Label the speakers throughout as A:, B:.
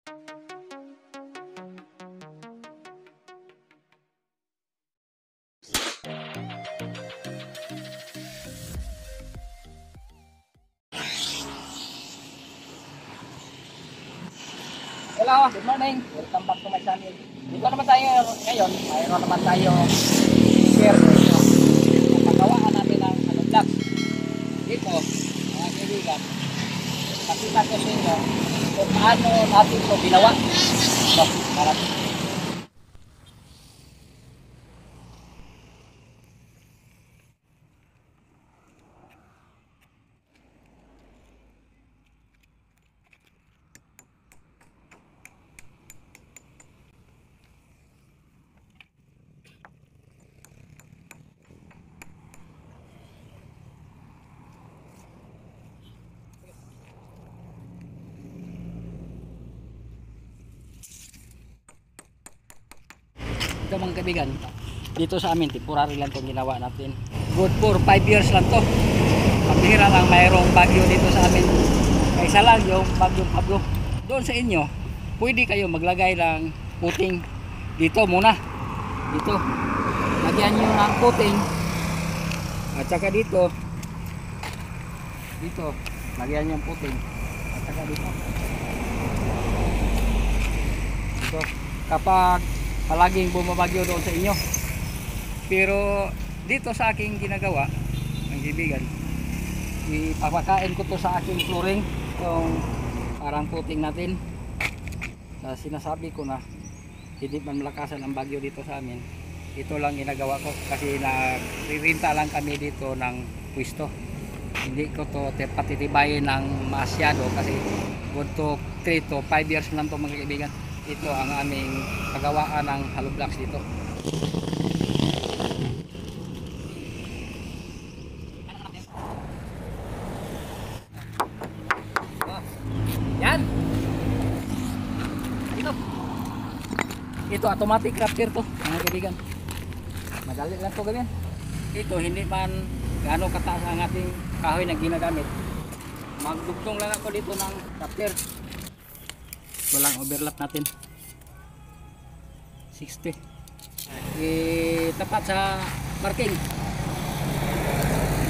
A: Hello, good morning. Welcome back to my channel. Dito naman tayo ngayon. Mayroon naman tayo share sa inyo. Pagkawaan natin ng vlog. Dito, mga kaibigan, pakita ko sa inyo kung paano natin ito ginawa. So, marami. Ito mga kaibigan, dito sa amin temporary lang itong ginawa natin. Good for 5 years lang to. Pambihira lang mayroong bagyo dito sa amin. Kaysa lang yung bagyong Pablo. Doon sa inyo, pwede kayo maglagay ng puting dito muna. Dito, lagyan nyo ng puting. At saka dito, lagyan nyo ng puting. At saka dito. Dito, kapag palaging bumabagyo doon sa inyo. Pero dito sa aking ginagawa, ang kaibigan, ipapakain ko to sa aking flooring, yung parang puting natin. Sinasabi ko na hindi man malakasan ang bagyo dito sa amin. Ito lang ginagawa ko kasi nagririnta lang kami dito ng pwesto. Hindi ko to patitibayin ng masyado kasi good to 3 to 5 years lang to mga kaibigan. Ito ang aming pagawaan ng hollow blocks dito. Yan. Ito automatic crafter to mga kaibigan. Madali lang to gawin. Ito hindi man gaano kataas ang ating kahoy na ginagamit. Magdugtong lang ako dito ng crafter. Walang overlap natin 60 tapat sa marking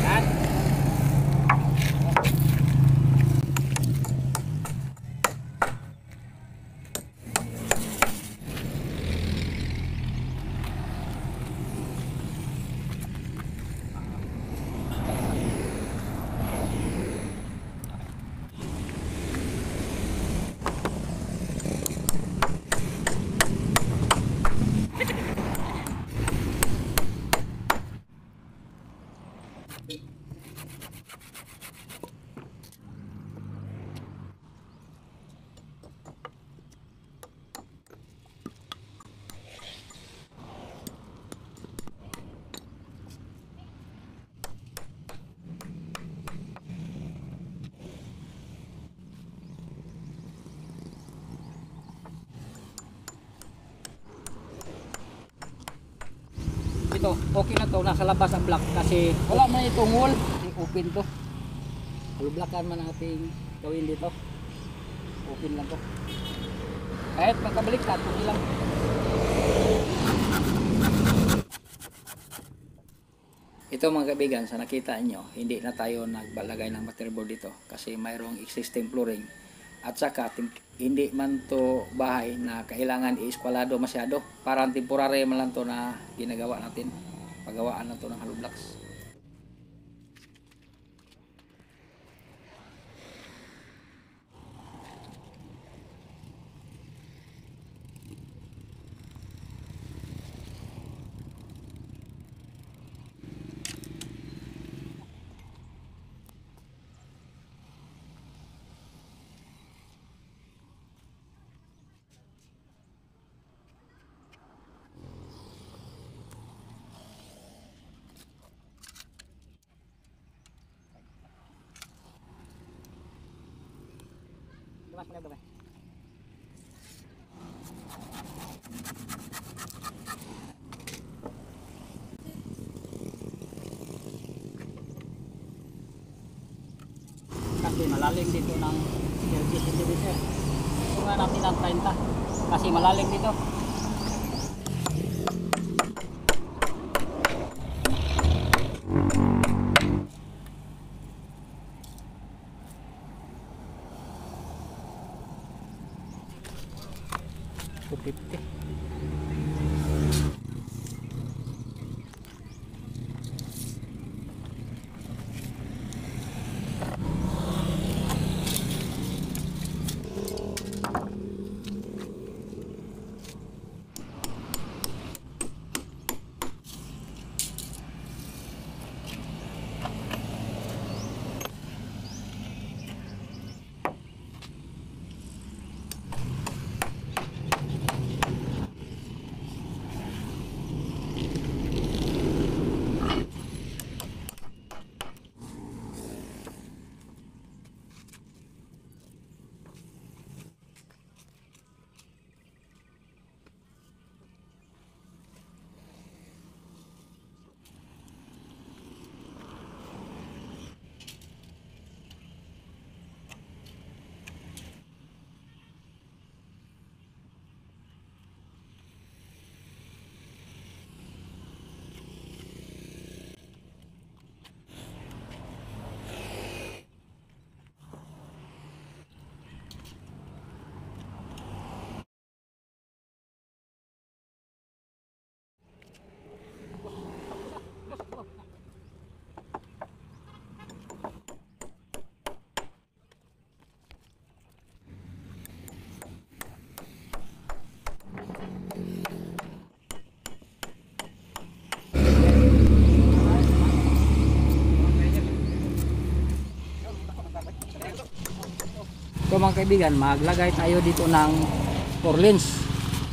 A: yan. Ito, okay na to, nasa labas ang block kasi wala man itong wall, open to. Blockan man ang ating gawin dito. Open lang to. Kahit magkabaliktad, okay lang. Ito mga kaibigan, sa nakita nyo, hindi na tayo nagbalagay ng material dito kasi mayroong existing flooring. At saka hindi man to bahay na kailangan i-eskwalado masyado. Parang temporary man lang to na ginagawa natin. Pagawaan lang to ng hollow blocks. Mas mulai berapa? Kasi malalim dito ng 30 cm. nga natin ng 30 kasi malalim dito. $250. So mga kaibigan, maglagay tayo dito ng purlins.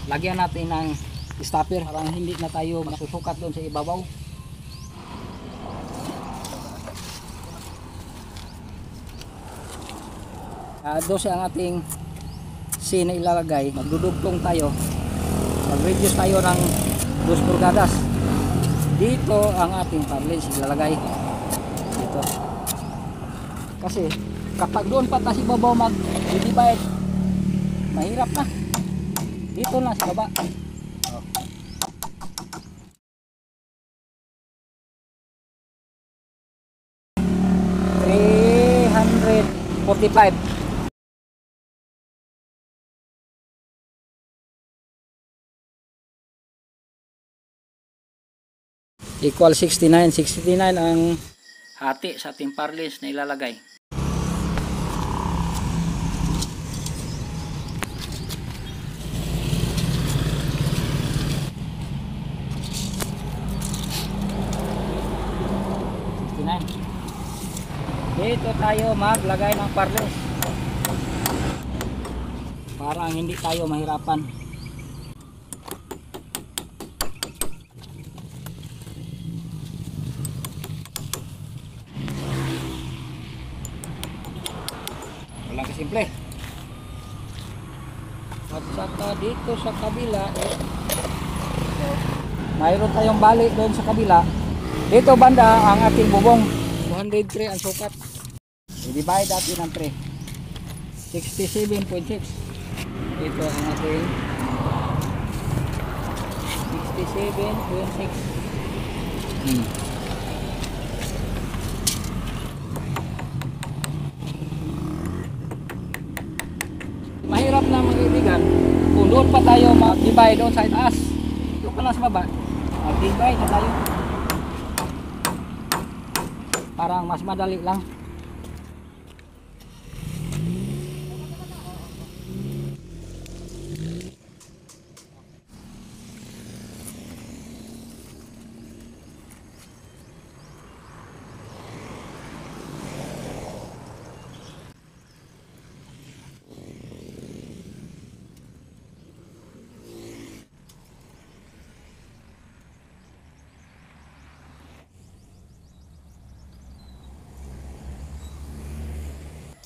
A: Lagyan natin ng stopper para hindi na tayo masusukat doon sa ibabaw. Doon ang ating C na ilalagay. Magdudugtong tayo. Mag-reduce tayo ng 2 pulgadas. Dito ang ating purlins ilalagay. Dito. Kasi kapag doon pa tayo ibabaw mag-divide, mahirap na. Dito na sa baba. 345. Equal 69. 69 ang hati sa ating purlins na ilalagay. Dito tayo maglagay ng purlins para hindi tayo mahirapan. Walang kasimple. At saka dito sa kabila mayroon tayong balik doon sa kabila. Dito banda ang ating bubong. 203 ang sukat. I-divide natin ng 3. 67.6. Ito ang ating 67.6. Mahirap na mga kaibigan kung doon pa tayo mag-divide doon sa itaas. Doon pa lang sa baba. Mag-divide na tayo. Parang mas madali lang.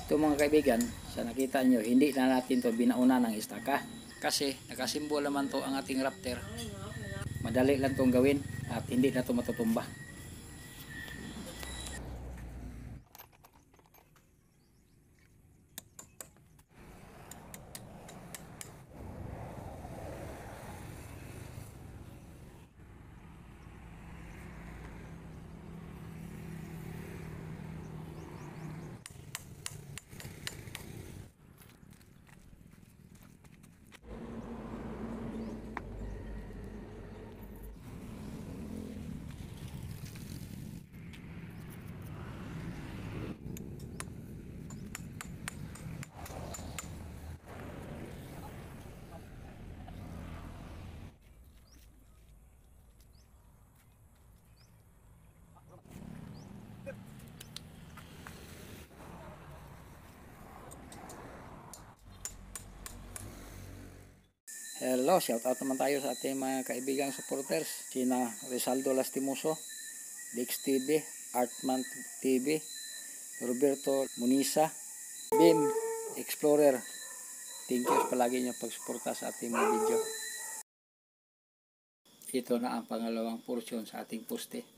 A: Ito mga kaibigan, sa nakita nyo, hindi na natin to binauna ng istaka kasi nakasimbol naman to ang ating Raptor. Madali lang tong gawin at hindi na to matutumba. Hello, shout out naman tayo sa ating mga kaibigang supporters. Sina Rizaldo Lastimoso, Dix TV, Artman TV, Roberto Munisa, Bim Explorer. Thank you palagi niyo pagsuporta sa ating mga video. Ito na ang pangalawang portion sa ating poste.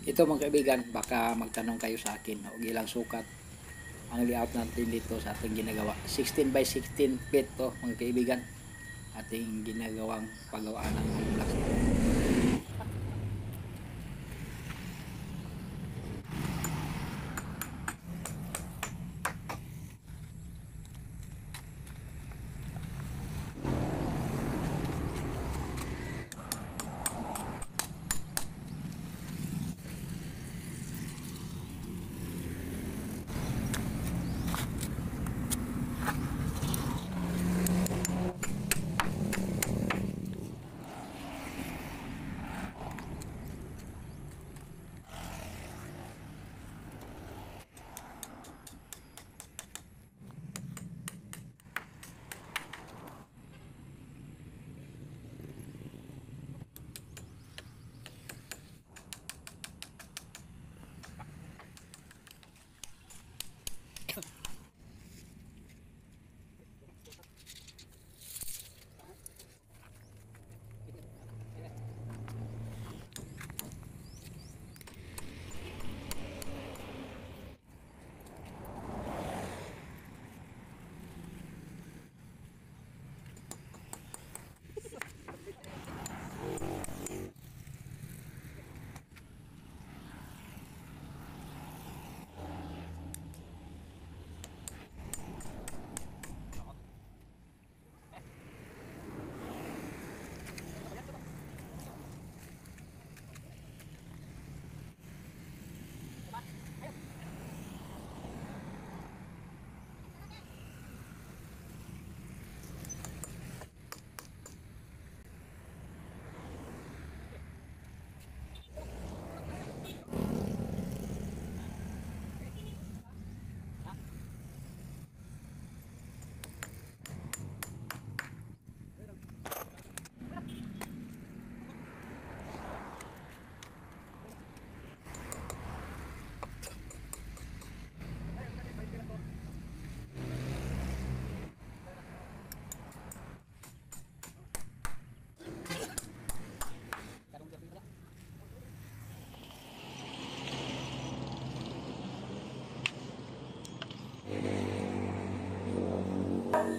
A: Ito mga kaibigan, baka magtanong kayo sa akin o ilang sukat ang layout natin dito sa ating ginagawa. 16 by 16 feet to mga kaibigan, ating ginagawang paggawaan ng blocks.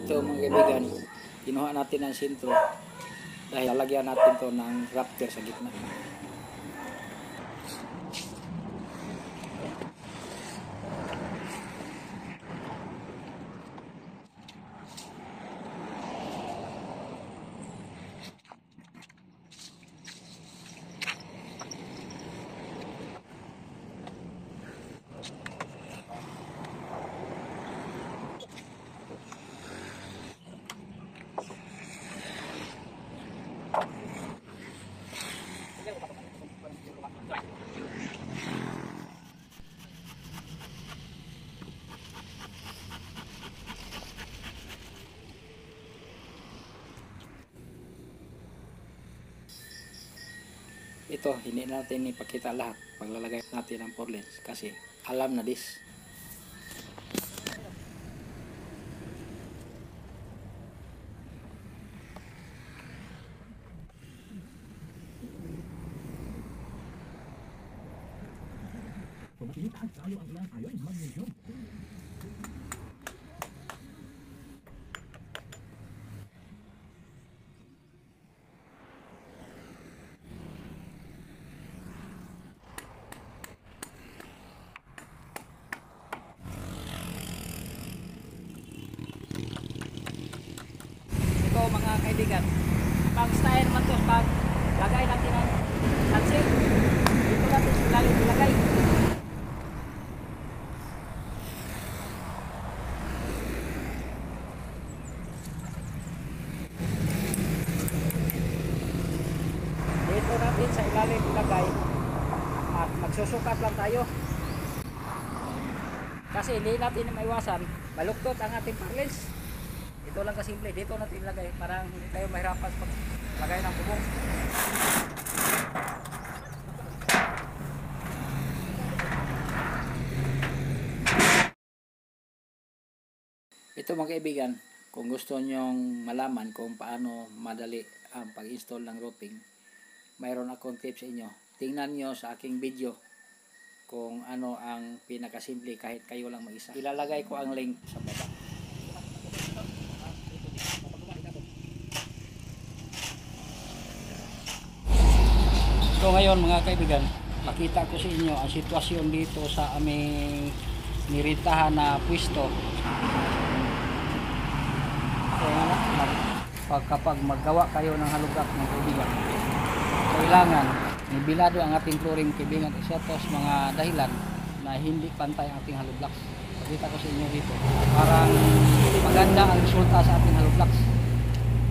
A: Ito mga kaibigan, kinuha natin ang sentro dahil lalagyan natin to ng rafter sa gitna. Ito, hindi natin ipakita lahat paglalagay natin ng 4 lanes kasi alam na this. kaibigan. Pag style naman to, pag lagay natin ang tansi, dito natin ilalim ilagay. Dito natin sa ilalim ilagay at magsusukat lang tayo. Kasi hindi natin maiwasan, baluktot ang ating parlins. Ito lang kasimple, dito natin ilagay, parang hindi tayo mahirapan pag lagay ng bubong. Ito mga kaibigan, kung gusto nyong malaman kung paano madali ang pag-install ng roofing, mayroon akong tips sa inyo. Tingnan nyo sa aking video kung ano ang pinakasimple kahit kayo lang mag-isa. Ilalagay ko ang link sa baba. So ngayon mga kaibigan, makita ko sa inyo ang sitwasyon dito sa aming niritahan na pwesto. Kapag maggawa kayo ng halugak ng kaibigan, kailangan nibilado ang ating flooring kaibigan, isa to sa mga dahilan na hindi pantay ang ating hollow blocks. Pakita ko sa inyo dito, parang maganda ang resulta sa ating hollow blocks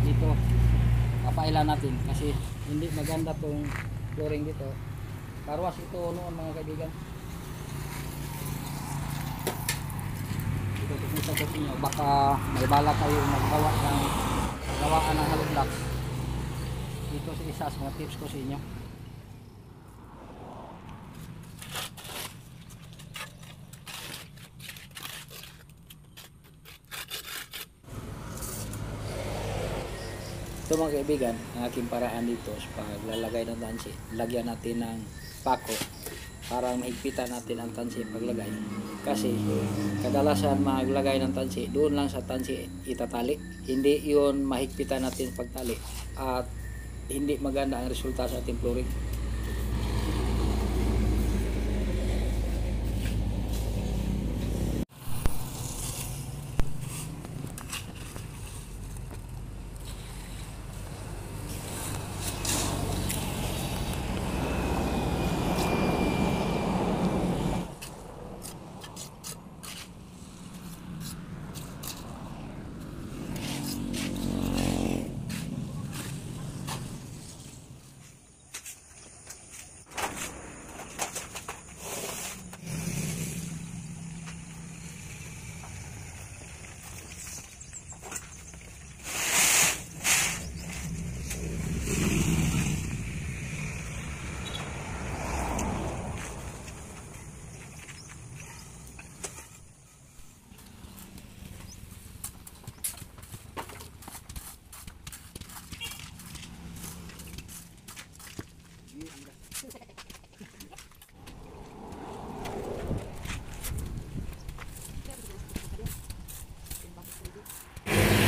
A: dito. Papailan natin kasi hindi maganda tong flooring dito. Karwas ito noon mga kaibigan. Dito pakita ko sa inyo, baka may bala kayo maggawa ng gawaan ng hollow blocks. Dito sa isa sa mga tips ko sa inyo. Ito mga kaibigan, ang aking paraan dito sa paglalagay ng tansi, lagyan natin ng pako para mahigpitan natin ang tansi paglagay. Kasi kadalasan maglagay ng tansi, doon lang sa tansi itatali, hindi yun mahigpitan natin pagtali at hindi maganda ang resulta sa ating flooring.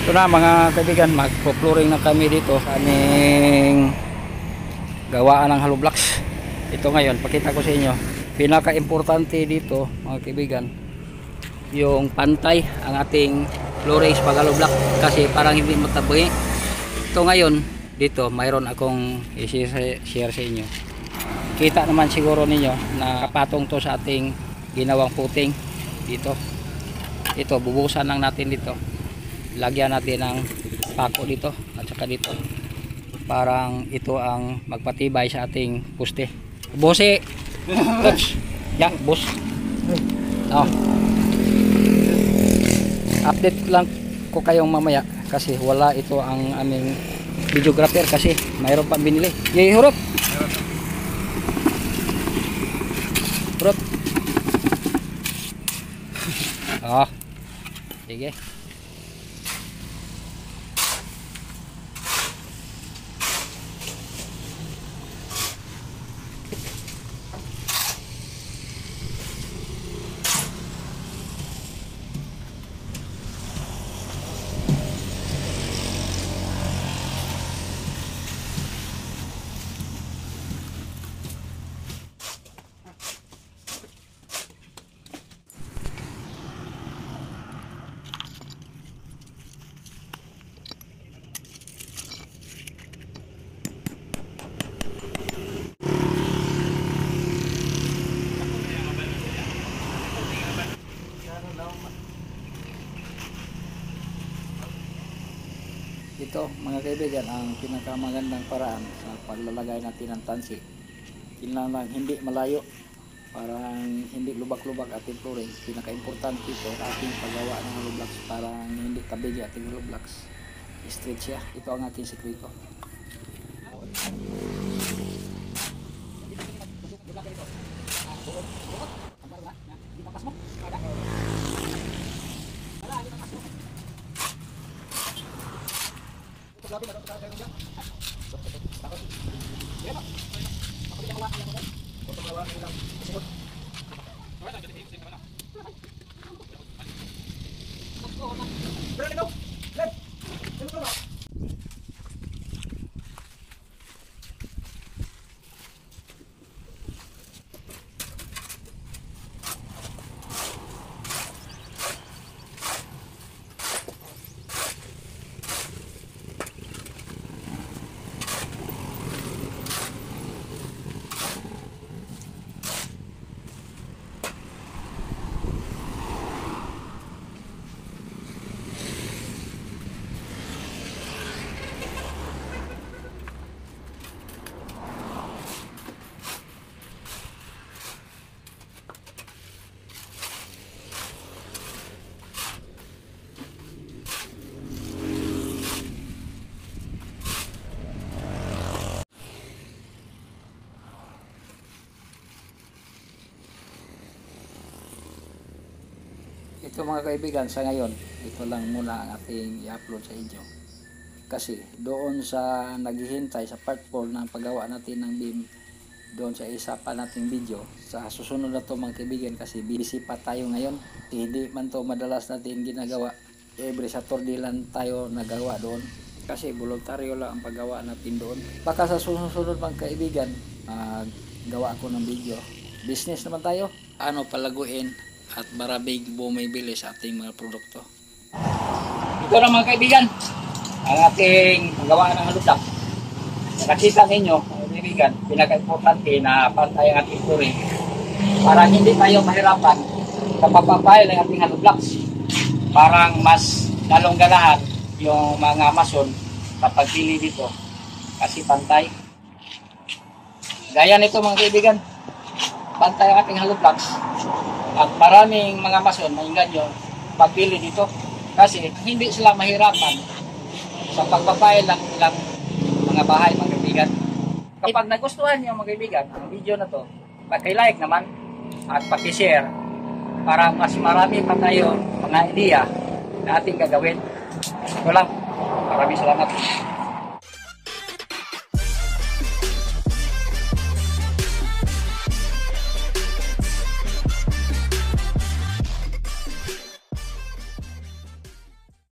A: Ito na mga kaibigan, magpo-flooring na kami dito sa aming gawaan ng hollow blocks. Ito ngayon, pakita ko sa inyo, pinaka-importante dito mga kaibigan, yung pantay ang ating flooring sa hollow block kasi parang hindi matabi. Ito ngayon, dito mayroon akong i-share sa inyo. Kita naman siguro ninyo na kapatong to sa ating ginawang footing dito. Ito, bubusan lang natin dito. Lagyan natin ng pako dito at saka dito. Parang ito ang magpatibay sa ating poste. Bosi! Yan, boss. Oh. Update lang ko kayong mamaya kasi wala ito ang aming videographer kasi mayroon pang binili. Yay, hurop! Hurop! Oh. Sige. Ito mga kaibigan ang pinakamagandang paraan sa paglalagay natin ng tansi. Kailangan hindi malayo, parang hindi lubak-lubak ating flooring. Pinaka-importante ito ating paggawa ng hollow blocks, parang hindi tabigi ating hollow blocks. Straight siya. Ito ang ating sekreto. Ito mga kaibigan, sa ngayon, ito lang muna ang ating i-upload sa inyo. Kasi doon sa naghihintay sa part 4 ng paggawa natin ng beam, doon sa isa pa nating video, sa susunod na to mga kaibigan, kasi busy pa tayo ngayon. Hindi man to madalas natin ginagawa. Every Saturday lang tayo nagawa doon. Kasi voluntaryo lang ang paggawa natin doon. Baka sa susunod mga kaibigan, gawa ako ng video. Business naman tayo. Ano palaguin at maraming bumibili sa ating mga produkto. Ito na mga kaibigan, ang ating paggawa ng hollow block. Nakita ninyo mga kaibigan, pinaka-importante na pantay ang ating flooring para hindi tayo mahirapan sa pagpapile ng ating hollow blocks. Parang mas lalong ganahan yung mga mason sa pagpili dito kasi pantay. Gaya nito mga kaibigan, pantay ang ating hollow blocks. At maraming mga mason mainggan nyo pagpili dito kasi hindi sila mahirapan sa pagpapile ng ilang mga bahay mga kaibigan. Kapag nagustuhan nyo mga kaibigan ang video na to, paki-like naman at paki-share para mas marami pa tayo mga idea na ating gagawin. Ito lang. Maraming salamat.